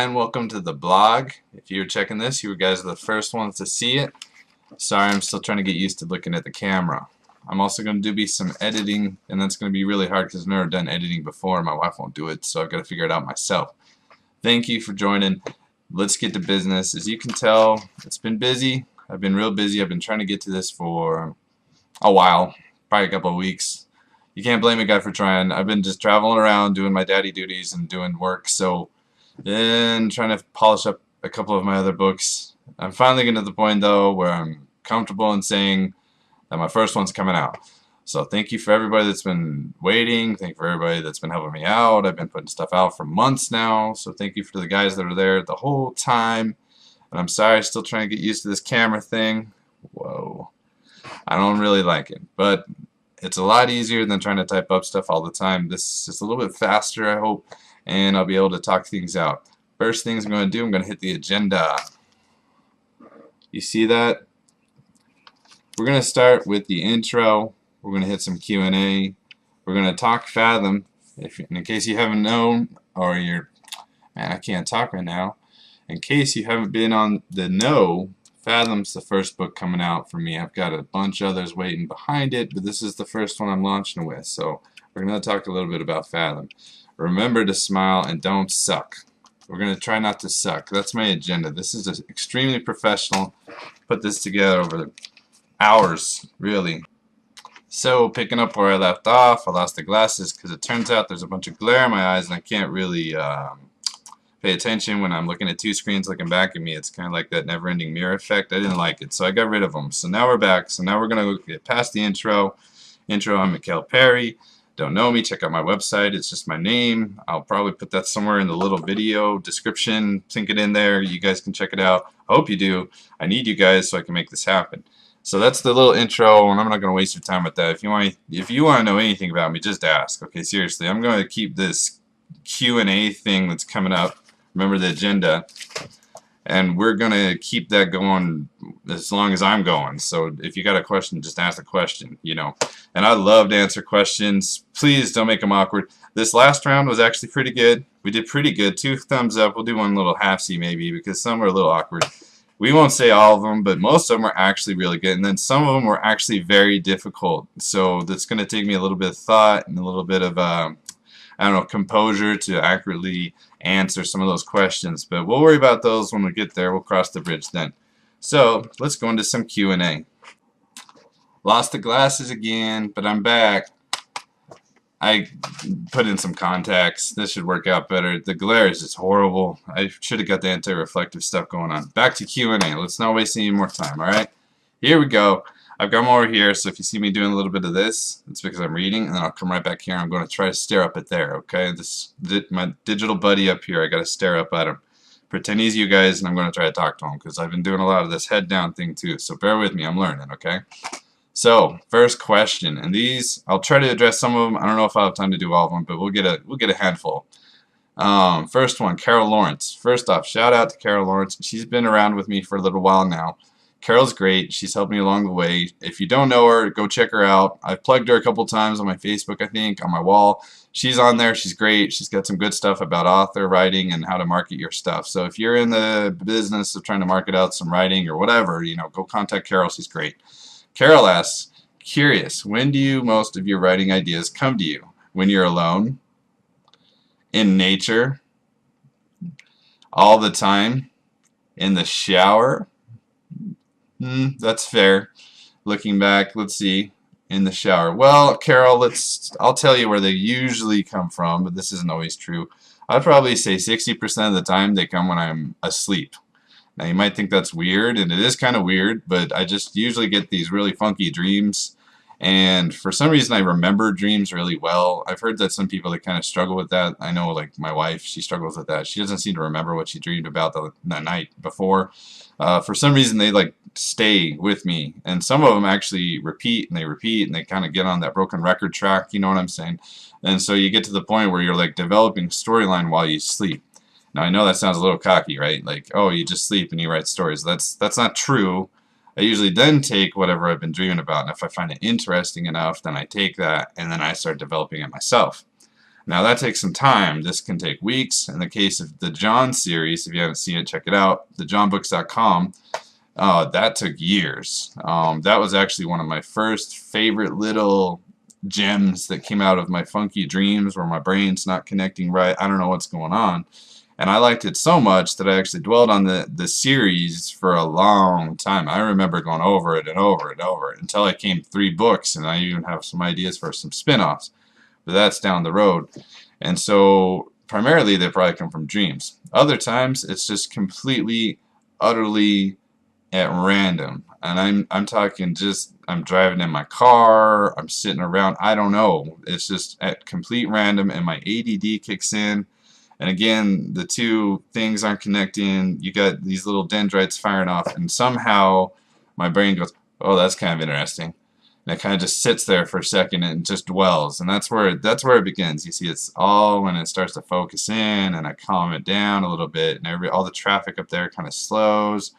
Hi and welcome to the blog. If you're checking this, you guys are the first ones to see it. Sorry, I'm still trying to get used to looking at the camera. I'm also going to do some editing, and that's going to be really hard because I've never done editing before. My wife won't do it, so I've got to figure it out myself. Thank you for joining. Let's get to business. As you can tell, it's been busy. I've been real busy. I've been trying to get to this for a while, probably a couple of weeks. You can't blame a guy for trying. I've been just traveling around doing my daddy duties and doing work, so then trying to polish up a couple of my other books. I'm finally getting to the point though where I'm comfortable in saying that my first one's coming out. So thank you for everybody that's been waiting. Thank you for everybody that's been helping me out. I've been putting stuff out for months now, so thank you for the guys that are there the whole time. And I'm sorry, still trying to get used to this camera thing. Whoa. I don't really like it, but it's a lot easier than trying to type up stuff all the time. This is a little bit faster, I hope, and I'll be able to talk things out. First things I'm going to do, I'm going to hit the agenda. You see that? We're going to start with the intro. We're going to hit some Q&A. We're going to talk Fathom. In case you haven't known, or you're, man, I can't talk right now. In case you haven't been on the know, Fathom's the first book coming out for me. I've got a bunch of others waiting behind it, but this is the first one I'm launching with. So we're going to talk a little bit about Fathom. Remember to smile and don't suck. We're going to try not to suck. That's my agenda. This is extremely professional. Put this together over hours, really. So, picking up where I left off, I lost the glasses because it turns out there's a bunch of glare in my eyes and I can't really pay attention when I'm looking at two screens looking back at me. It's kind of like that never-ending mirror effect. I didn't like it, so I got rid of them. So now we're back. So now we're going to get past the intro. I'm Mikel Parry. Don't know me, check out my website. It's just my name. I'll probably put that somewhere in the little video description. Sink it in there. You guys can check it out. I hope you do. I need you guys so I can make this happen. So that's the little intro, and I'm not going to waste your time with that. If you want to know anything about me, just ask. Okay, seriously. I'm going to keep this Q&A thing that's coming up. Remember the agenda. And we're going to keep that going as long as I'm going. So if you got a question, just ask the question, you know. And I love to answer questions. Please don't make them awkward. This last round was actually pretty good. We did pretty good. 2 thumbs up. We'll do one little half-C maybe because some were a little awkward. We won't say all of them, but most of them are actually really good. And then some of them were actually very difficult. So that's going to take me a little bit of thought and a little bit of I don't know, composure to accurately answer some of those questions. But we'll worry about those when we get there. We'll cross the bridge then. So let's go into some Q&A. Lost the glasses again, but I'm back. I put in some contacts. This should work out better. The glare is just horrible. I should have got the anti-reflective stuff going on. Back to Q&A. Let's not waste any more time, alright? Here we go. I've got more here, so if you see me doing a little bit of this, it's because I'm reading, and then I'll come right back here. I'm going to try to stare up at there, okay? My digital buddy up here, I got to stare up at him. Pretend he's you guys, and I'm going to try to talk to him, because I've been doing a lot of this head down thing too, so bear with me. I'm learning, okay? So, first question, and these, I'll try to address some of them. I don't know if I'll have time to do all of them, but we'll get a handful. First one, Carol Lawrence. First off, shout out to Carol Lawrence. She's been around with me for a little while now. Carol's great. She's helped me along the way. If you don't know her, go check her out. I've plugged her a couple times on my Facebook, I think, on my wall. She's on there. She's great. She's got some good stuff about author writing and how to market your stuff. So if you're in the business of trying to market out some writing or whatever, you know, go contact Carol. She's great. Carol asks, curious, when do most of your writing ideas come to you? When you're alone? In nature? All the time? In the shower? That's fair. Looking back, let's see. In the shower. Well, Carol, I'll tell you where they usually come from, but this isn't always true. I'd probably say 60% of the time they come when I'm asleep. Now, you might think that's weird, and it is kind of weird, but I just usually get these really funky dreams. And for some reason, I remember dreams really well. I've heard that some people that kind of struggle with that. I know, like my wife, she struggles with that. She doesn't seem to remember what she dreamed about the night before. For some reason, they like stay with me, and some of them actually repeat, and they kind of get on that broken record track. You know what I'm saying? And so you get to the point where you're like developing a storyline while you sleep. Now I know that sounds a little cocky, right? Like, oh, you just sleep and you write stories. That's not true. I usually then take whatever I've been dreaming about, and if I find it interesting enough, then I take that and then I start developing it myself. Now that takes some time. This can take weeks. In the case of the John series, if you haven't seen it, check it out, thejohnbooks.com. That took years. That was actually one of my first favorite little gems that came out of my funky dreams where my brain's not connecting right. I don't know what's going on. And I liked it so much that I actually dwelled on the series for a long time. I remember going over it and over and over it until I came 3 books, and I even have some ideas for some spin-offs. But that's down the road. And so primarily they probably come from dreams. Other times it's just completely, utterly at random. And I'm talking just, I'm driving in my car, I'm sitting around, I don't know. It's just at complete random, and my ADD kicks in. And again, the two things aren't connecting. You got these little dendrites firing off, and somehow my brain goes, oh, that's kind of interesting. And it kind of just sits there for a second and just dwells. And that's where it begins. You see, it's all when it starts to focus in, and I calm it down a little bit, and all the traffic up there kind of slows.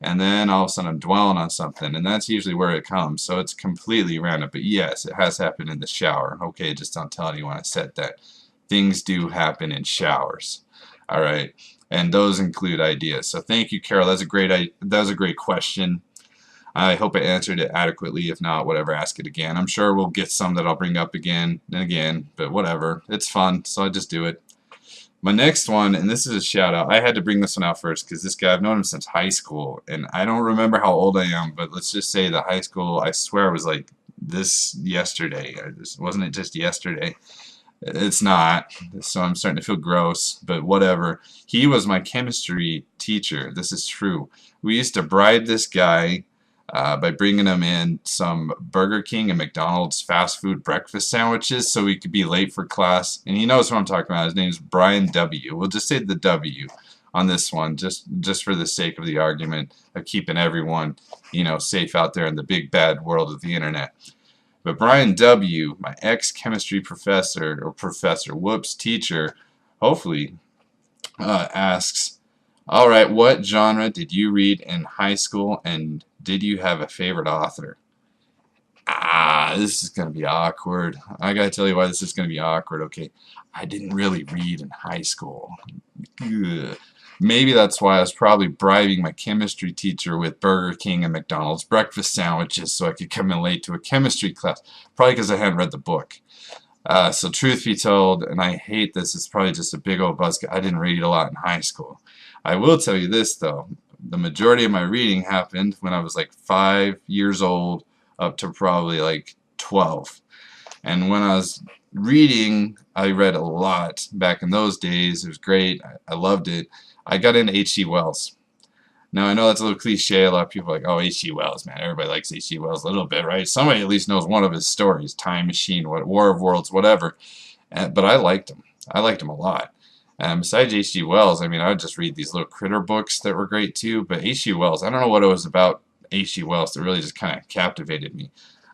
And then all of a sudden I'm dwelling on something, and that's usually where it comes. So it's completely random. But yes, it has happened in the shower. Okay, just don't tell anyone I said that. Things do happen in showers. All right, and those include ideas. So thank you, Carol. That was a great question. I hope I answered it adequately. If not, whatever, ask it again. I'm sure we'll get some that I'll bring up again and again, but whatever. It's fun, so I just do it. My next one, and this is a shout out. I had to bring this one out first because this guy, I've known him since high school, and I don't remember how old I am, but let's just say the high school, I swear it was like this yesterday. Wasn't it just yesterday? It's not, so I'm starting to feel gross, but whatever. He was my chemistry teacher. This is true. We used to bribe this guy by bringing him in some Burger King and McDonald's fast food breakfast sandwiches so we could be late for class. And he knows what I'm talking about. His name's Brian W. We'll just say the W on this one, just for the sake of the argument of keeping everyone, you know, safe out there in the big bad world of the internet. But Brian W., my ex-chemistry professor, teacher, hopefully asks, all right, what genre did you read in high school, and did you have a favorite author? This is going to be awkward. I got to tell you why this is going to be awkward. Okay, I didn't really read in high school. Ugh. Maybe that's why I was probably bribing my chemistry teacher with Burger King and McDonald's breakfast sandwiches so I could come in late to a chemistry class. Probably because I hadn't read the book. So truth be told, and I hate this, it's probably just a big old buzzkill. I didn't read a lot in high school. I will tell you this though. The majority of my reading happened when I was like 5 years old up to probably like 12. And when I was reading, I read a lot back in those days. It was great. I loved it. I got into H.G. Wells. Now, I know that's a little cliche. A lot of people are like, oh, H.G. Wells, man. Everybody likes H.G. Wells a little bit, right? Somebody at least knows one of his stories, Time Machine, War of Worlds, whatever. But I liked him. I liked him a lot. And besides H.G. Wells, I mean, I would just read these little critter books that were great too. But H.G. Wells, I don't know what it was about H.G. Wells that really just kind of captivated me.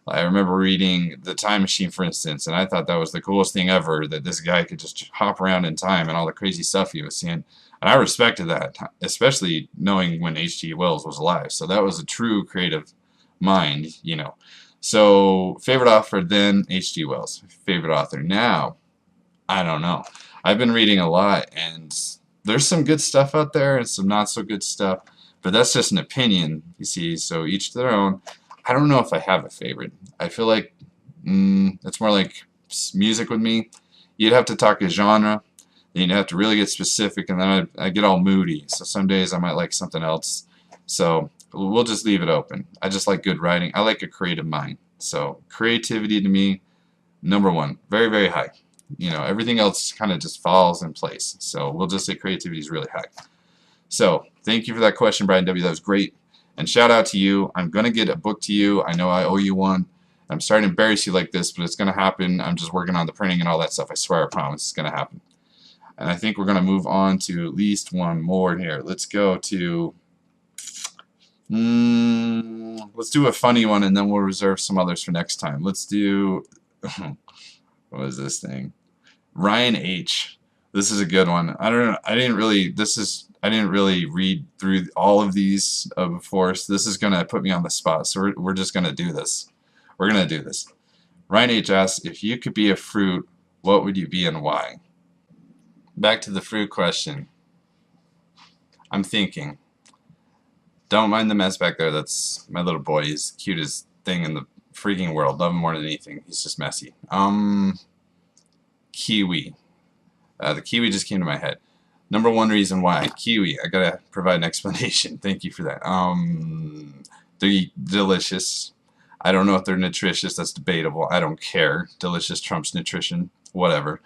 I remember reading The Time Machine, for instance, and I thought that was the coolest thing ever, that this guy could just hop around in time and all the crazy stuff he was seeing. And I respected that, especially knowing when H.G. Wells was alive. So that was a true creative mind, you know. So, favorite author then, H.G. Wells. Favorite author now, I don't know. I've been reading a lot, and there's some good stuff out there and some not so good stuff. But that's just an opinion, you see, so each to their own. I don't know if I have a favorite. I feel like it's more like music with me. You'd have to talk a genre. Then you'd have to really get specific, and then I get all moody. So some days I might like something else. So we'll just leave it open. I just like good writing. I like a creative mind. So creativity to me, #1, very, very high. You know, everything else kind of just falls in place. So we'll just say creativity is really high. So thank you for that question, Brian W. That was great. And shout out to you. I'm going to get a book to you. I know I owe you one. I'm sorry to embarrass you like this, but it's going to happen. I'm just working on the printing and all that stuff. I swear, I promise it's going to happen. And I think we're going to move on to at least one more here. Let's go to... let's do a funny one, and then we'll reserve some others for next time. Let's do... what is this thing? Ryan H. This is a good one. I don't know. I didn't really read through all of these before, so this is going to put me on the spot. So we're just going to do this. We're going to do this. Ryan H. asks, if you could be a fruit, what would you be and why? Back to the fruit question. I'm thinking. Don't mind the mess back there. That's my little boy. He's the cutest thing in the freaking world. Love him more than anything. He's just messy. Kiwi. The kiwi just came to my head. Number one reason why. Kiwi. I gotta provide an explanation. Thank you for that. They're delicious. I don't know if they're nutritious. That's debatable. I don't care. Delicious trumps nutrition. Whatever.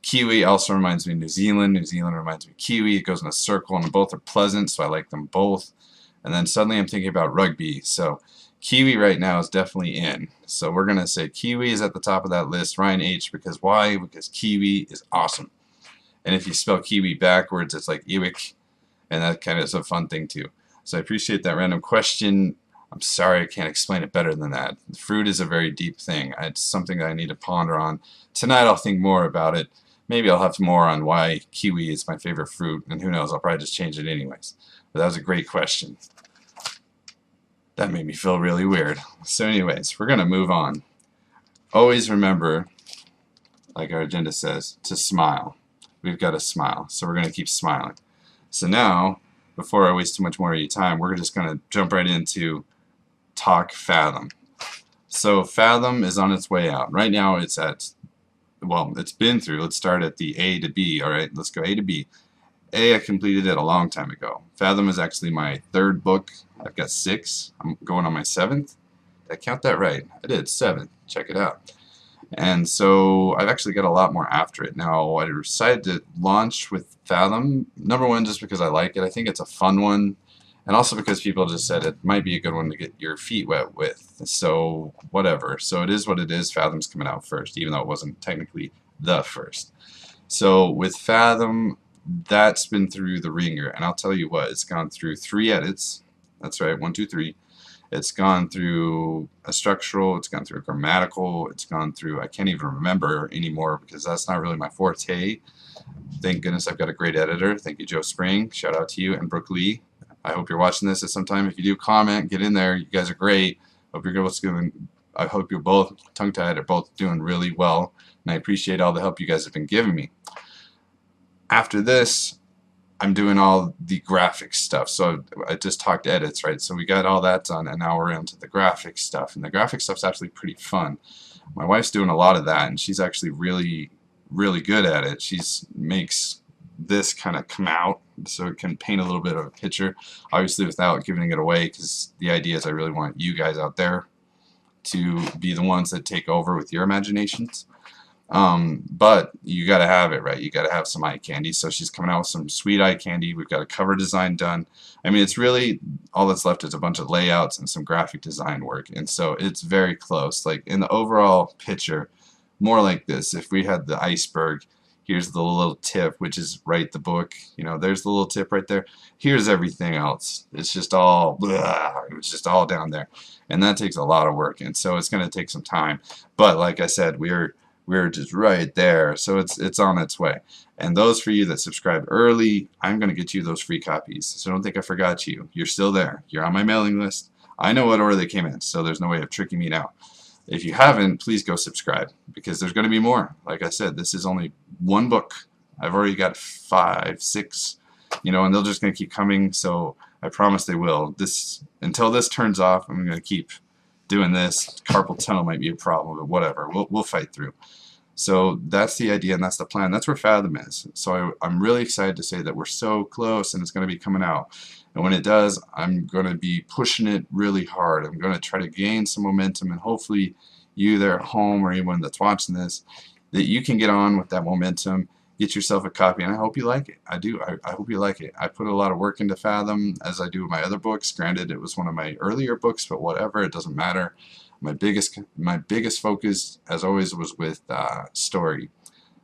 Kiwi also reminds me of New Zealand. New Zealand reminds me of kiwi. It goes in a circle, and both are pleasant, so I like them both. And then suddenly I'm thinking about rugby. So kiwi right now is definitely in. So we're going to say kiwi is at the top of that list. Ryan H. Because why? Because kiwi is awesome. And if you spell kiwi backwards, it's like Iwik. And that kind of is a fun thing too. So I appreciate that random question. I'm sorry I can't explain it better than that. Fruit is a very deep thing. It's something that I need to ponder on. Tonight I'll think more about it. Maybe I'll have more on why kiwi is my favorite fruit. And who knows, I'll probably just change it anyways. But that was a great question. That made me feel really weird. So anyways, we're going to move on. Always remember, like our agenda says, to smile. We've got to smile. So we're going to keep smiling. So now, before I waste too much more of your time, we're just going to jump right into talk Fathom. So Fathom is on its way out. Right now it's at, well, it's been through. Let's start at the A to B. All right, let's go A to B. A, I completed it a long time ago. Fathom is actually my third book. I've got 6. I'm going on my 7th. Did I count that right? I did, 7. Check it out. And so I've actually got a lot more after it. Now, I decided to launch with Fathom. Number one, just because I like it. I think it's a fun one. And also because people just said it might be a good one to get your feet wet with. So, whatever. So it is what it is. Fathom's coming out first, even though it wasn't technically the first. So with Fathom, that's been through the ringer. And I'll tell you what, it's gone through 3 edits. That's right, 1, 2, 3. It's gone through a structural, it's gone through a grammatical, it's gone through, I can't even remember anymore because that's not really my forte. Thank goodness I've got a great editor. Thank you, Joe Spring. Shout out to you and Brooke Lee. I hope you're watching this at some time. If you do, comment, get in there. You guys are great. Hope you're doing. I hope you're both tongue-tied are both doing really well, and I appreciate all the help you guys have been giving me. After this, I'm doing all the graphic stuff. So I just talked edits, right? So we got all that done, and now we're into the graphic stuff. And the graphic stuff's actually pretty fun. My wife's doing a lot of that, and she's actually really, really good at it. She makes this kind of come out so it can paint a little bit of a picture, obviously without giving it away, because the idea is I really want you guys out there to be the ones that take over with your imaginations. But you got to have it, right? You got to have some eye candy. So she's coming out with some sweet eye candy. We've got a cover design done. I mean, it's really all that's left is a bunch of layouts and some graphic design work. And so it's very close. Like in the overall picture, more like this. If we had the iceberg, here's the little tip, which is write the book. You know, there's the little tip right there. Here's everything else. It's just all, it's just all down there. And that takes a lot of work. And so it's going to take some time. But like I said, we're just right there, so it's on its way. And those for you that subscribe early, I'm going to get you those free copies. So don't think I forgot you. You're still there. You're on my mailing list. I know what order they came in, so there's no way of tricking me now. If you haven't, please go subscribe, because there's going to be more. Like I said, this is only one book. I've already got 5, 6, you know, and they're just going to keep coming, so I promise they will. Until this turns off, I'm going to keep doing this. Carpal tunnel might be a problem, but whatever. We'll fight through. So that's the idea, and that's the plan. That's where Fathom is. So I'm really excited to say that we're so close, and it's going to be coming out. And when it does, I'm going to be pushing it really hard. I'm going to try to gain some momentum, and hopefully you there at home or anyone that's watching this, that you can get on with that momentum, get yourself a copy, and I hope you like it. I do. I hope you like it. I put a lot of work into Fathom, as I do with my other books. Granted, it was one of my earlier books, but whatever, it doesn't matter. My biggest focus, as always, was with story.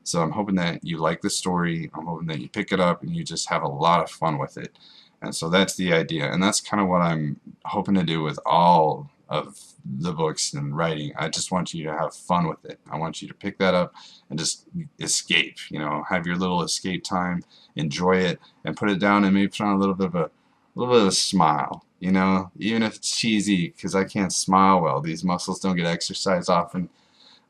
So I'm hoping that you like the story. I'm hoping that you pick it up and you just have a lot of fun with it. And so that's the idea. And that's kind of what I'm hoping to do with all of the books and writing. I just want you to have fun with it. I want you to pick that up and just escape. You know, have your little escape time, enjoy it, and put it down and maybe put on a little bit of a smile. You know, even if it's cheesy, because I can't smile well. These muscles don't get exercised often.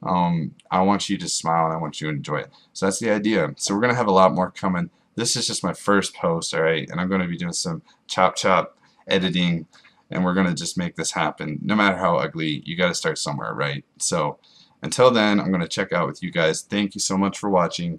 I want you to smile and I want you to enjoy it. So that's the idea. So we're going to have a lot more coming. This is just my first post, alright? And I'm going to be doing some chop editing, and we're going to just make this happen. No matter how ugly, you got to start somewhere, right? So until then, I'm going to check out with you guys. Thank you so much for watching.